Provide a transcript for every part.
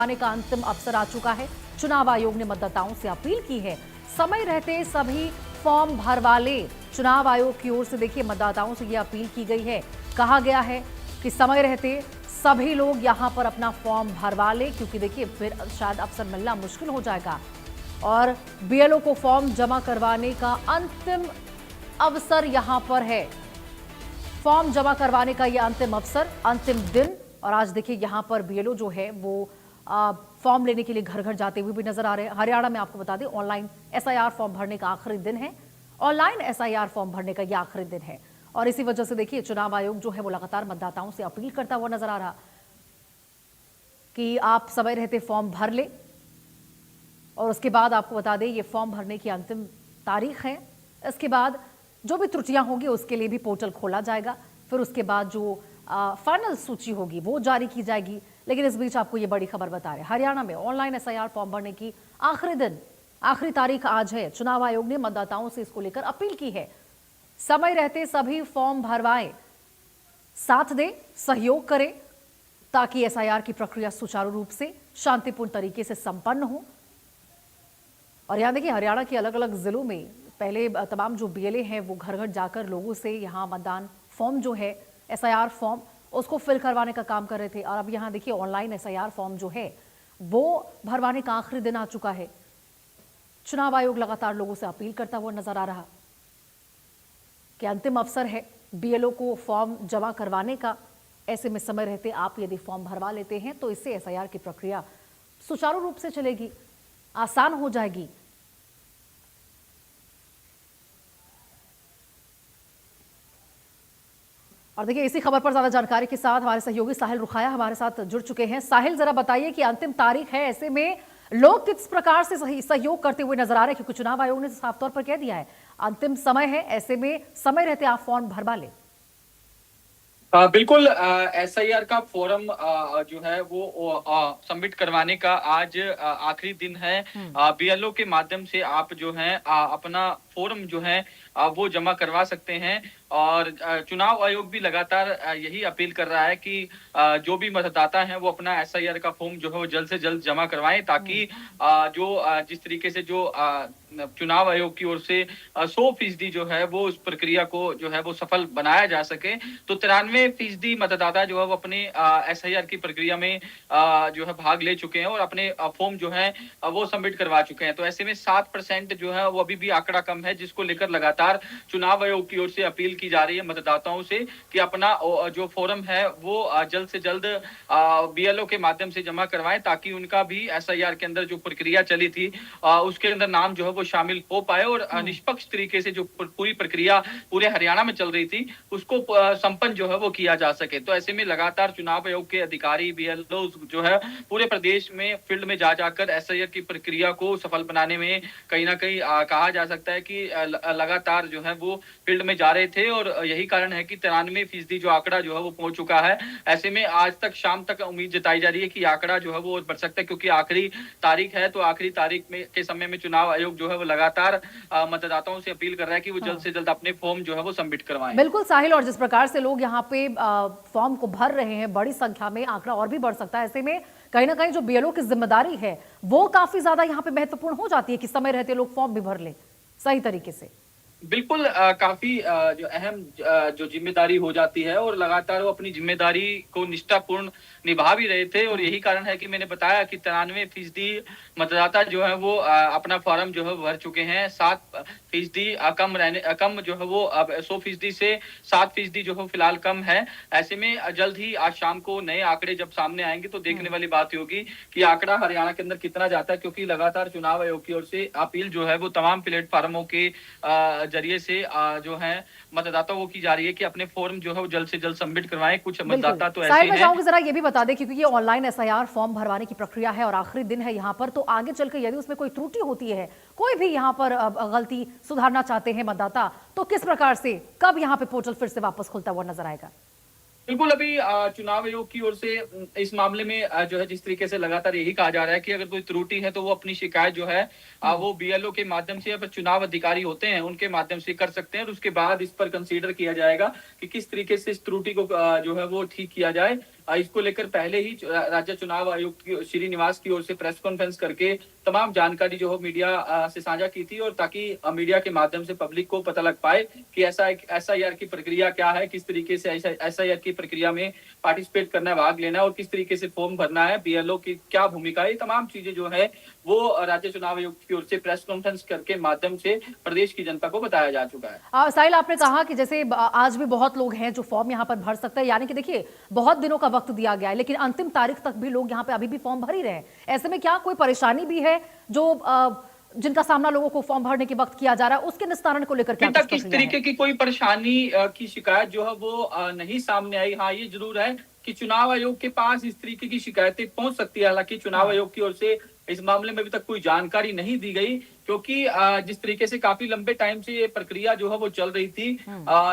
आने का अंतिम अवसर आ चुका है। चुनाव आयोग ने मतदाताओं से अपील की है, समय रहते सभी फॉर्म भरवा ले। चुनाव आयोग की ओर से देखिए मतदाताओं से यह अपील की गई है। कहा गया है कि समय रहते सभी लोग यहां पर अपना फॉर्म भरवा ले, क्योंकि देखिए फिर शायद अवसर मिलना मुश्किल हो जाएगा। और बीएलओ को फॉर्म जमा करवाने का अंतिम अवसर यहां पर है। फॉर्म जमा करवाने का यह अंतिम अवसर, अंतिम दिन। और आज देखिए यहां पर बीएलओ जो है वो फॉर्म लेने के लिए घर घर जाते हुए भी नजर आ रहे हैं। हरियाणा में आपको बता दें ऑनलाइन एसआईआर फॉर्म भरने का आखिरी दिन है। ऑनलाइन एसआईआर फॉर्म भरने का यह आखिरी दिन है और इसी वजह से देखिए चुनाव आयोग जो है वो लगातार मतदाताओं से अपील करता हुआ नजर आ रहा कि आप समय रहते फॉर्म भर ले। और उसके बाद आपको बता दें ये फॉर्म भरने की अंतिम तारीख है। इसके बाद जो भी त्रुटियां होंगी उसके लिए भी पोर्टल खोला जाएगा। फिर उसके बाद जो फाइनल सूची होगी वो जारी की जाएगी। लेकिन इस बीच आपको ये बड़ी खबर बता रहे हैं, हरियाणा में ऑनलाइन एसआईआर फॉर्म भरने की आखिरी दिन, आखिरी तारीख आज है। चुनाव आयोग ने मतदाताओं से इसको लेकर अपील की है, समय रहते सभी फॉर्म भरवाएं, साथ दे, सहयोग करें, ताकि एसआईआर की प्रक्रिया सुचारू रूप से शांतिपूर्ण तरीके से संपन्न हो। और यहां देखिए हरियाणा के अलग अलग जिलों में पहले तमाम जो बीएलए हैं वो घर घर जाकर लोगों से यहाँ मतदान फॉर्म जो है एसआईआर फॉर्म उसको फिल करवाने का काम कर रहे थे। और अब यहाँ देखिए ऑनलाइन एसआईआर फॉर्म जो है वो भरवाने का आखिरी दिन आ चुका है। चुनाव आयोग लगातार लोगों से अपील करता हुआ नजर आ रहा कि अंतिम अवसर है बीएलओ को फॉर्म जमा करवाने का। ऐसे में समय रहते आप यदि फॉर्म भरवा लेते हैं तो इससे एसआईआर की प्रक्रिया सुचारू रूप से चलेगी, आसान हो जाएगी। और देखिए इसी खबर पर ज्यादा जानकारी के साथ हमारे सहयोगी साहिल रुखाया हमारे साथ जुड़ चुके हैं। साहिल, जरा बताइए कि अंतिम तारीख है, ऐसे में लोग किस प्रकार से सहयोग करते हुए नजर आ रहे हैं, क्योंकि चुनाव आयोग ने साफ तौर पर कह दिया है अंतिम समय है, ऐसे में समय रहते आप फॉर्म भरवा लें। बिल्कुल, एसआईआर का फॉर्म जो है वो सबमिट करवाने का आज आखिरी दिन है। बीएलओ के माध्यम से आप जो है अपना फॉर्म जो है वो जमा करवा सकते हैं। और चुनाव आयोग भी लगातार यही अपील कर रहा है कि जो भी मतदाता हैं वो अपना एसआईआर का फॉर्म जो है वो जल्द से जल्द जमा करवाएं, ताकि जिस तरीके से जो चुनाव आयोग की ओर से 100% जो है वो उस प्रक्रिया को जो है वो सफल बनाया जा सके। तो 93% मतदाता जो है वो अपने एसआईआर की प्रक्रिया में जो है भाग ले चुके हैं और अपने फॉर्म जो है वो सबमिट करवा चुके हैं। तो ऐसे में 7% जो है वो अभी भी आंकड़ा कम है, जिसको लेकर लगातार चुनाव आयोग की ओर से अपील की जा रही है मतदाताओं से कि अपना जो फॉर्म है वो जल्द से जल्द बीएलओ के माध्यम से जमा करवाएं, ताकि उनका भी एसआईआर के अंदर जो प्रक्रिया चली थी उसके अंदर नाम जो है वो शामिल हो पाए और निष्पक्ष तरीके से जो पूरी प्रक्रिया पूरे हरियाणा में चल रही थी उसको संपन्न जो है वो किया जा सके। तो ऐसे में लगातार चुनाव आयोग के अधिकारी बीएलओ जो है पूरे प्रदेश में फील्ड में जा जाकर एसआईआर की प्रक्रिया को सफल बनाने में कहीं ना कहीं कहा जा सकता है कि लगातार जो है वो फील्ड में जा रहे थे। और यही कारण है कि 93% जो आंकड़ा जो है वो पहुंच चुका है। ऐसे में आज तक शाम तक उम्मीद जताई जा रही है कि आंकड़ा जो है वो बढ़ सकता है, क्योंकि आखिरी तारीख है। तो आखिरी तारीख में के समय में चुनाव आयोग जो है वो लगातार मतदाताओं से अपील कर रहा है कि वो जल्द से जल्द अपने फॉर्म जो है वो सबमिट करवाएं। बिल्कुल साहिल, और जिस प्रकार से लोग यहाँ पे फॉर्म को भर रहे हैं बड़ी संख्या में, आंकड़ा और भी बढ़ सकता है। ऐसे में कहीं ना कहीं जो बीएलओ की जिम्मेदारी है वो काफी ज्यादा यहाँ पे महत्वपूर्ण हो जाती है कि समय रहते लोग फॉर्म भी भर ले सही तरीके से। बिल्कुल, काफी जो अहम जो जिम्मेदारी हो जाती है और लगातार वो अपनी जिम्मेदारी को निष्ठापूर्ण निभा भी रहे थे। और यही कारण है कि मैंने बताया कि 93% मतदाता जो है वो अपना फॉर्म जो है भर चुके हैं। 7% कम जो है वो अब 100% से 7% जो है फिलहाल कम है। ऐसे में जल्द ही आज शाम को नए आंकड़े जब सामने आएंगे तो देखने वाली बात होगी कि आंकड़ा हरियाणा के अंदर कितना जाता है, क्योंकि लगातार चुनाव आयोग की ओर से अपील जो है वो तमाम प्लेटफार्मों के जरिए से जो है मतदाताओं को की जा रही है कि अपने फॉर्म जो है वो जल्द से जल्द सबमिट करवाएं। कुछ मतदाता तो ऐसे हैं। मैं चाहूंगी जरा ये भी बता दें, क्योंकि ये ऑनलाइन एसआईआर फॉर्म भरवाने की प्रक्रिया है और आखिरी दिन है यहाँ पर, तो आगे चलकर यदि उसमें कोई त्रुटि होती है, कोई भी यहाँ पर गलती सुधारना चाहते हैं मतदाता, तो किस प्रकार से कब यहाँ पे पोर्टल फिर से वापस खुलता हुआ नजर आएगा? बिल्कुल, अभी चुनाव आयोग की ओर से इस मामले में जो है जिस तरीके से लगातार यही कहा जा रहा है कि अगर कोई त्रुटि है तो वो अपनी शिकायत जो है वो बीएलओ के माध्यम से या चुनाव अधिकारी होते हैं उनके माध्यम से कर सकते हैं। और उसके बाद इस पर कंसीडर किया जाएगा कि किस तरीके से इस त्रुटि को जो है वो ठीक किया जाए। इसको लेकर पहले ही राज्य चुनाव आयोग की श्रीनिवास की ओर से प्रेस कॉन्फ्रेंस करके तमाम जानकारी जो है मीडिया से साझा की थी, और ताकि मीडिया के माध्यम से पब्लिक को पता लग पाए कि एसआईआर की प्रक्रिया क्या है, किस तरीके से एसआईआर की प्रक्रिया में पार्टिसिपेट करना है, भाग लेना है, और किस तरीके से फॉर्म भरना है, बीएलओ की क्या भूमिका है। ये तमाम चीजें जो है वो राज्य चुनाव आयोग की ओर से प्रेस कॉन्फ्रेंस करके माध्यम से प्रदेश की जनता को बताया जा चुका है। साहिल, आपने कहा कि जैसे आज भी बहुत लोग हैं जो फॉर्म यहाँ पर भर सकते हैं, यानी कि देखिए बहुत दिनों का वक्त दिया गया है, लेकिन अंतिम तारीख तक भी लोग यहाँ पे अभी भी फॉर्म भर ही रहे हैं। ऐसे में क्या कोई परेशानी भी है जो जिनका सामना लोगों को फॉर्म भरने के वक्त किया जा रहा है, उसके निस्तारण को लेकर क्या अभी तक इस तरीके की कोई परेशानी की शिकायत जो है वो नहीं सामने आई। हाँ, ये जरूर है कि चुनाव आयोग के पास इस तरीके की शिकायतें पहुंच सकती है। हालांकि चुनाव आयोग की ओर से इस मामले में अभी तक कोई जानकारी नहीं दी गई, क्योंकि जिस तरीके से काफी लंबे टाइम से ये प्रक्रिया जो है वो चल रही थी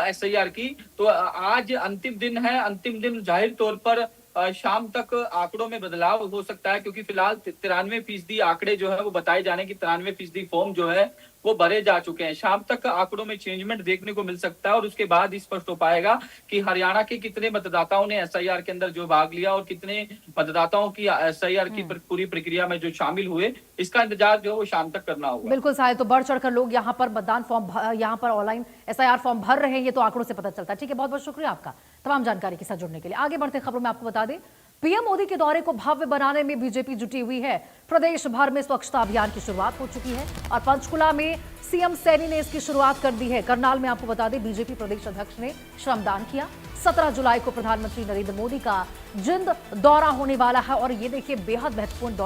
एसआईआर की, तो आज अंतिम दिन है। अंतिम दिन जाहिर तौर पर शाम तक आंकड़ों में बदलाव हो सकता है, क्योंकि फिलहाल 93% आंकड़े जो है वो बताए जाने की 93% फॉर्म जो है वो भरे जा चुके हैं। शाम तक आंकड़ों में चेंजमेंट देखने को मिल सकता है, और उसके बाद स्पष्ट हो पाएगा कि हरियाणा के कितने मतदाताओं ने एसआईआर के अंदर जो भाग लिया और कितने मतदाताओं की एसआईआर की पूरी प्रक्रिया में जो शामिल हुए। इसका इंतजार जो है वो शाम तक करना होगा। बिल्कुल साहिल, तो बढ़ चढ़कर लोग यहाँ पर मतदान फॉर्म, यहाँ पर ऑनलाइन एसआईआर फॉर्म भर रहे हैं, ये तो आंकड़ों से पता चलता है। ठीक है, बहुत बहुत शुक्रिया आपका तमाम जानकारी के साथ जुड़ने के लिए। आगे बढ़ते खबरों में आपको बता दें, पीएम मोदी के दौरे को भव्य बनाने में बीजेपी जुटी हुई है। प्रदेश भर में स्वच्छता अभियान की शुरुआत हो चुकी है और पंचकुला में सीएम सैनी ने इसकी शुरुआत कर दी है। करनाल में आपको बता दें, बीजेपी प्रदेश अध्यक्ष ने श्रमदान किया। 17 जुलाई को प्रधानमंत्री नरेंद्र मोदी का जिंद दौरा होने वाला है, और ये देखिए बेहद महत्वपूर्ण दौरा